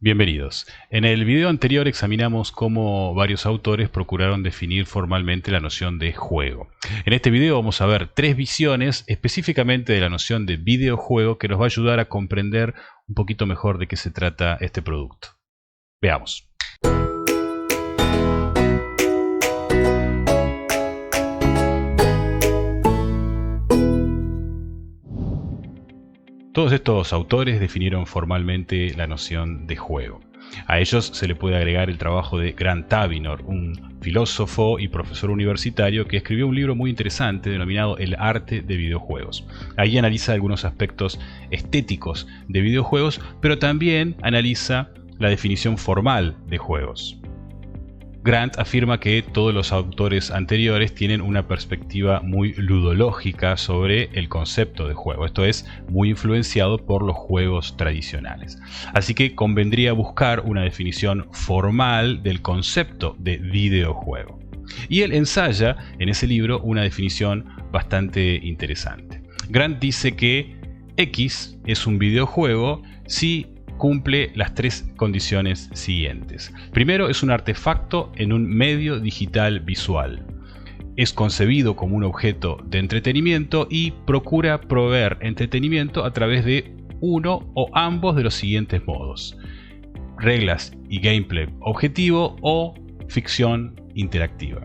Bienvenidos. En el video anterior examinamos cómo varios autores procuraron definir formalmente la noción de juego. En este video vamos a ver tres visiones específicamente de la noción de videojuego que nos va a ayudar a comprender un poquito mejor de qué se trata este producto. Veamos. Todos estos autores definieron formalmente la noción de juego. A ellos se le puede agregar el trabajo de Grant Tabinor, un filósofo y profesor universitario que escribió un libro muy interesante denominado El arte de videojuegos. Ahí analiza algunos aspectos estéticos de videojuegos, pero también analiza la definición formal de juegos. Grant afirma que todos los autores anteriores tienen una perspectiva muy ludológica sobre el concepto de juego, esto es, muy influenciado por los juegos tradicionales. Así que convendría buscar una definición formal del concepto de videojuego. Y él ensaya en ese libro una definición bastante interesante. Grant dice que X es un videojuego si cumple las tres condiciones siguientes. Primero, es un artefacto en un medio digital visual. Es concebido como un objeto de entretenimiento y procura proveer entretenimiento a través de uno o ambos de los siguientes modos: reglas y gameplay objetivo o ficción interactiva.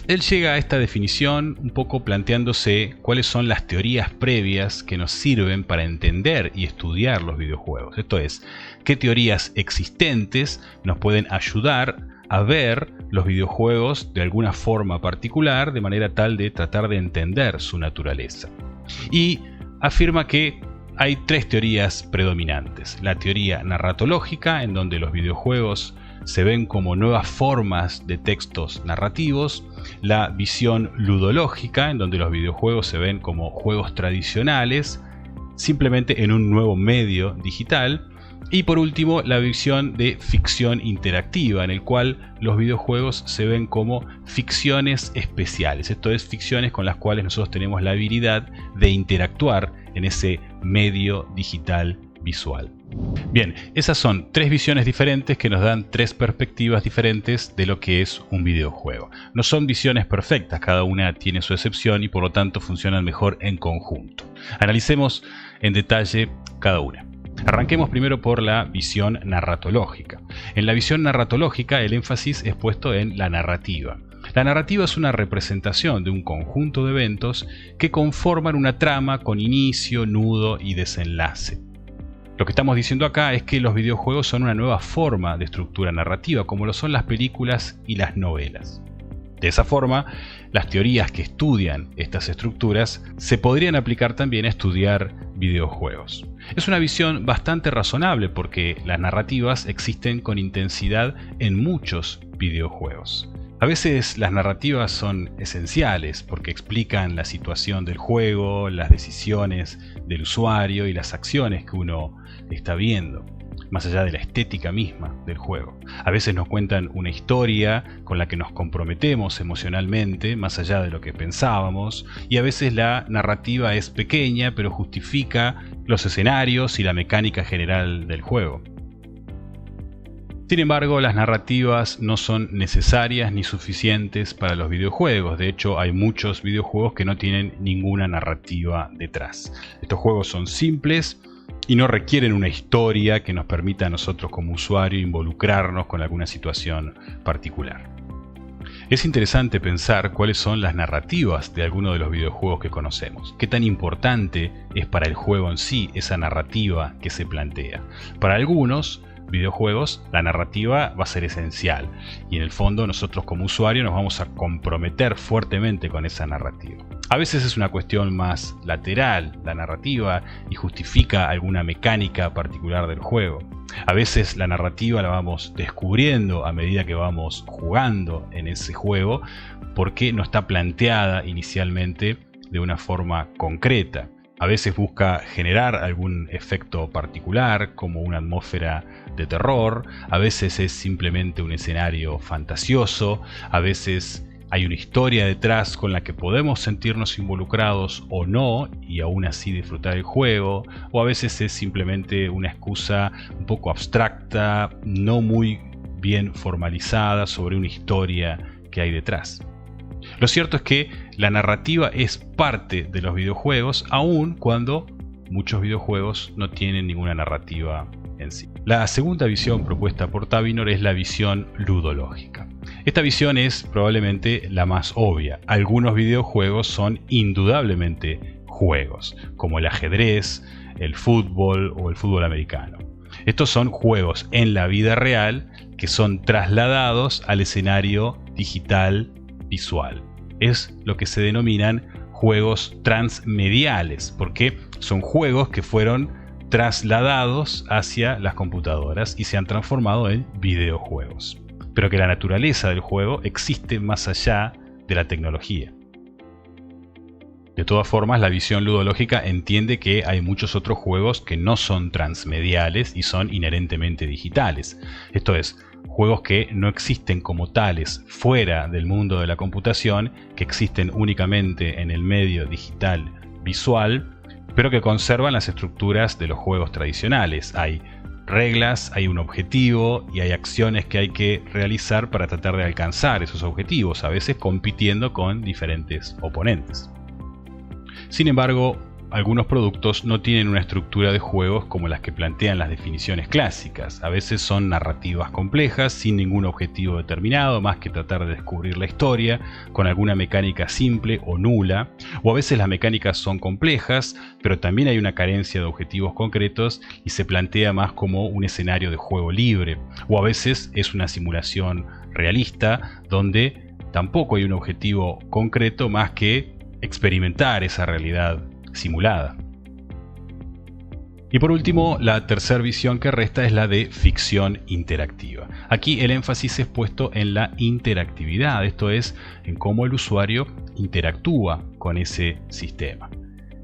Él llega a esta definición un poco planteándose cuáles son las teorías previas que nos sirven para entender y estudiar los videojuegos. Esto es, qué teorías existentes nos pueden ayudar a ver los videojuegos de alguna forma particular, de manera tal de tratar de entender su naturaleza. Y afirma que hay tres teorías predominantes. La teoría narratológica, en donde los videojuegos se ven como nuevas formas de textos narrativos; la visión ludológica, en donde los videojuegos se ven como juegos tradicionales, simplemente en un nuevo medio digital; y por último, la visión de ficción interactiva, en el cual los videojuegos se ven como ficciones especiales, esto es, ficciones con las cuales nosotros tenemos la habilidad de interactuar en ese medio digital visual. Bien, esas son tres visiones diferentes que nos dan tres perspectivas diferentes de lo que es un videojuego. No son visiones perfectas, cada una tiene su excepción y por lo tanto funcionan mejor en conjunto. Analicemos en detalle cada una. Arranquemos primero por la visión narratológica. En la visión narratológica el énfasis es puesto en la narrativa. La narrativa es una representación de un conjunto de eventos que conforman una trama con inicio, nudo y desenlace. Lo que estamos diciendo acá es que los videojuegos son una nueva forma de estructura narrativa, como lo son las películas y las novelas. De esa forma, las teorías que estudian estas estructuras se podrían aplicar también a estudiar videojuegos. Es una visión bastante razonable porque las narrativas existen con intensidad en muchos videojuegos. A veces las narrativas son esenciales porque explican la situación del juego, las decisiones del usuario y las acciones que uno está viendo, más allá de la estética misma del juego. A veces nos cuentan una historia con la que nos comprometemos emocionalmente, más allá de lo que pensábamos, y a veces la narrativa es pequeña, pero justifica los escenarios y la mecánica general del juego. Sin embargo, las narrativas no son necesarias ni suficientes para los videojuegos. De hecho, hay muchos videojuegos que no tienen ninguna narrativa detrás. Estos juegos son simples y no requieren una historia que nos permita a nosotros como usuario involucrarnos con alguna situación particular. Es interesante pensar cuáles son las narrativas de algunos de los videojuegos que conocemos. ¿Qué tan importante es para el juego en sí esa narrativa que se plantea? Para algunos videojuegos la narrativa va a ser esencial y en el fondo nosotros como usuario nos vamos a comprometer fuertemente con esa narrativa. A veces es una cuestión más lateral la narrativa y justifica alguna mecánica particular del juego. A veces la narrativa la vamos descubriendo a medida que vamos jugando en ese juego porque no está planteada inicialmente de una forma concreta. A veces busca generar algún efecto particular, como una atmósfera de terror. A veces es simplemente un escenario fantasioso. A veces hay una historia detrás con la que podemos sentirnos involucrados o no y aún así disfrutar el juego, o a veces es simplemente una excusa un poco abstracta, no muy bien formalizada sobre una historia que hay detrás. Lo cierto es que la narrativa es parte de los videojuegos, aun cuando muchos videojuegos no tienen ninguna narrativa en sí. La segunda visión propuesta por Tavinor es la visión ludológica. Esta visión es probablemente la más obvia. Algunos videojuegos son indudablemente juegos, como el ajedrez, el fútbol o el fútbol americano. Estos son juegos en la vida real que son trasladados al escenario digital visual. Es lo que se denominan juegos transmediales, porque son juegos que fueron trasladados hacia las computadoras y se han transformado en videojuegos, pero que la naturaleza del juego existe más allá de la tecnología. De todas formas, la visión ludológica entiende que hay muchos otros juegos que no son transmediales y son inherentemente digitales. Esto es, juegos que no existen como tales fuera del mundo de la computación, que existen únicamente en el medio digital visual, pero que conservan las estructuras de los juegos tradicionales. Hay reglas, hay un objetivo y hay acciones que hay que realizar para tratar de alcanzar esos objetivos, a veces compitiendo con diferentes oponentes. Sin embargo, algunos productos no tienen una estructura de juegos como las que plantean las definiciones clásicas. A veces son narrativas complejas, sin ningún objetivo determinado, más que tratar de descubrir la historia, con alguna mecánica simple o nula. O a veces las mecánicas son complejas, pero también hay una carencia de objetivos concretos y se plantea más como un escenario de juego libre. O a veces es una simulación realista, donde tampoco hay un objetivo concreto más que experimentar esa realidad simulada. Y por último, la tercera visión que resta es la de ficción interactiva. Aquí el énfasis es puesto en la interactividad, esto es, en cómo el usuario interactúa con ese sistema.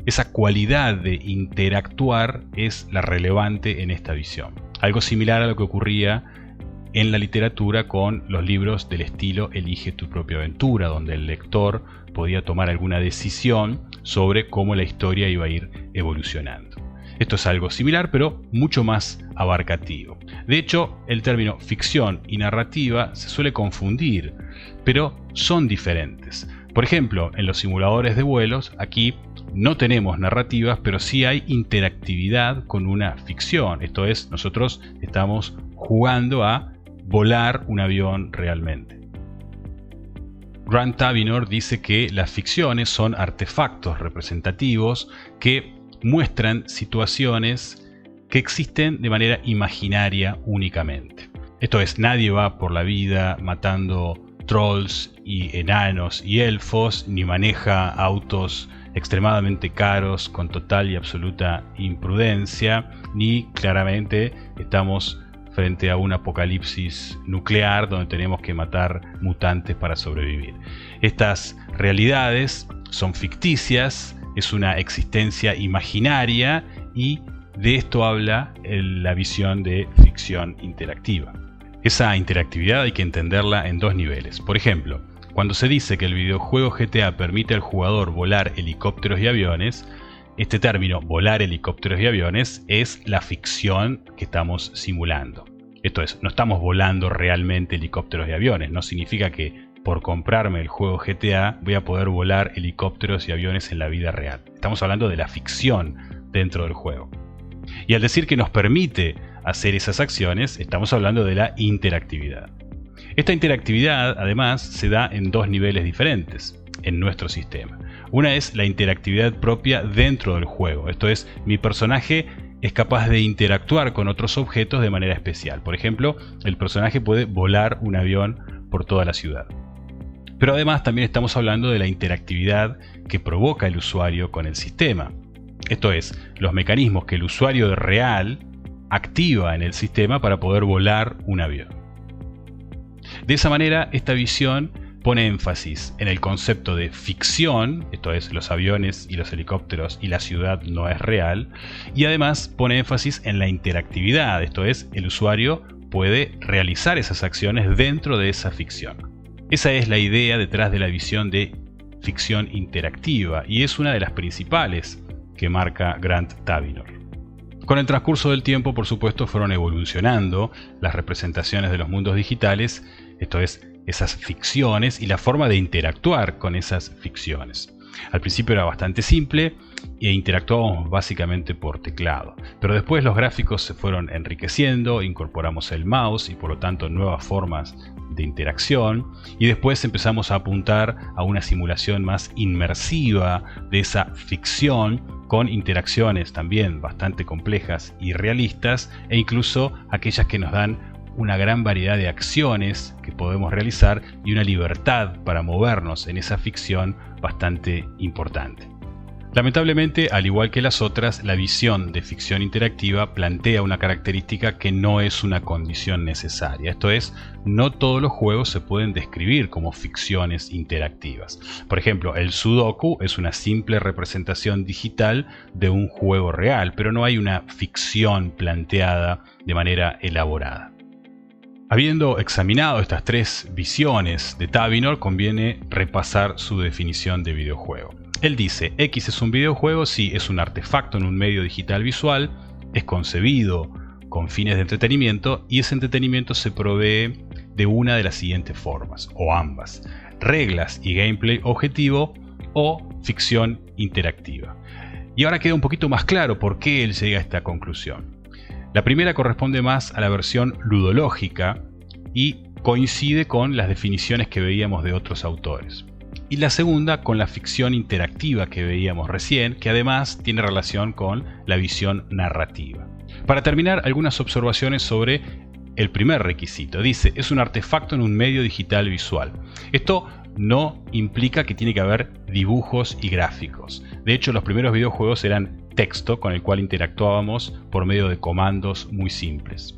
Esa cualidad de interactuar es la relevante en esta visión. Algo similar a lo que ocurría en la literatura con los libros del estilo Elige tu propia aventura, donde el lector podía tomar alguna decisión sobre cómo la historia iba a ir evolucionando. Esto es algo similar, pero mucho más abarcativo. De hecho, el término ficción y narrativa se suele confundir, pero son diferentes. Por ejemplo, en los simuladores de vuelos, aquí no tenemos narrativas, pero sí hay interactividad con una ficción. Esto es, nosotros estamos jugando a volar un avión realmente. Grant Tavinor dice que las ficciones son artefactos representativos que muestran situaciones que existen de manera imaginaria únicamente. Esto es, nadie va por la vida matando trolls y enanos y elfos, ni maneja autos extremadamente caros con total y absoluta imprudencia, ni claramente estamos frente a un apocalipsis nuclear donde tenemos que matar mutantes para sobrevivir. Estas realidades son ficticias, es una existencia imaginaria y de esto habla la visión de ficción interactiva. Esa interactividad hay que entenderla en dos niveles. Por ejemplo, cuando se dice que el videojuego GTA permite al jugador volar helicópteros y aviones, este término, volar helicópteros y aviones, es la ficción que estamos simulando. Esto es, no estamos volando realmente helicópteros y aviones. No significa que por comprarme el juego GTA voy a poder volar helicópteros y aviones en la vida real. Estamos hablando de la ficción dentro del juego. Y al decir que nos permite hacer esas acciones, estamos hablando de la interactividad. Esta interactividad, además, se da en dos niveles diferentes en nuestro sistema. Una es la interactividad propia dentro del juego. Esto es, mi personaje es capaz de interactuar con otros objetos de manera especial. Por ejemplo, el personaje puede volar un avión por toda la ciudad. Pero además también estamos hablando de la interactividad que provoca el usuario con el sistema. Esto es, los mecanismos que el usuario real activa en el sistema para poder volar un avión. De esa manera, esta visión pone énfasis en el concepto de ficción, esto es, los aviones y los helicópteros y la ciudad no es real, y además pone énfasis en la interactividad, esto es, el usuario puede realizar esas acciones dentro de esa ficción. Esa es la idea detrás de la visión de ficción interactiva y es una de las principales que marca Grant Tavinor. Con el transcurso del tiempo, por supuesto, fueron evolucionando las representaciones de los mundos digitales, esto es, esas ficciones y la forma de interactuar con esas ficciones. Al principio era bastante simple e interactuábamos básicamente por teclado, pero después los gráficos se fueron enriqueciendo, incorporamos el mouse y por lo tanto nuevas formas de interacción, y después empezamos a apuntar a una simulación más inmersiva de esa ficción con interacciones también bastante complejas y realistas, e incluso aquellas que nos dan una gran variedad de acciones que podemos realizar y una libertad para movernos en esa ficción bastante importante. Lamentablemente, al igual que las otras, la visión de ficción interactiva plantea una característica que no es una condición necesaria. Esto es, no todos los juegos se pueden describir como ficciones interactivas. Por ejemplo, el Sudoku es una simple representación digital de un juego real, pero no hay una ficción planteada de manera elaborada. Habiendo examinado estas tres visiones de Tavinor, conviene repasar su definición de videojuego. Él dice, X es un videojuego si es un artefacto en un medio digital visual, es concebido con fines de entretenimiento y ese entretenimiento se provee de una de las siguientes formas, o ambas, reglas y gameplay objetivo o ficción interactiva. Y ahora queda un poquito más claro por qué él llega a esta conclusión. La primera corresponde más a la versión ludológica y coincide con las definiciones que veíamos de otros autores. Y la segunda con la ficción interactiva que veíamos recién, que además tiene relación con la visión narrativa. Para terminar, algunas observaciones sobre el primer requisito. Dice, es un artefacto en un medio digital visual. Esto no implica que tiene que haber dibujos y gráficos. De hecho, los primeros videojuegos eran texto con el cual interactuábamos por medio de comandos muy simples.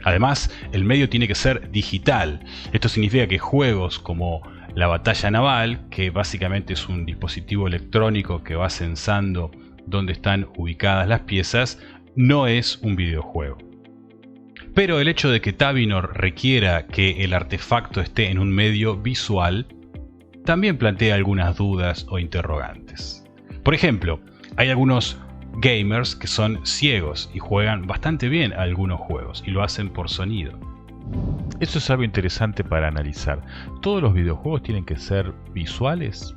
Además, el medio tiene que ser digital. Esto significa que juegos como la batalla naval, que básicamente es un dispositivo electrónico que va censando dónde están ubicadas las piezas, no es un videojuego. Pero el hecho de que Tavinor requiera que el artefacto esté en un medio visual también plantea algunas dudas o interrogantes. Por ejemplo, hay algunos gamers que son ciegos y juegan bastante bien a algunos juegos y lo hacen por sonido. Eso es algo interesante para analizar. ¿Todos los videojuegos tienen que ser visuales?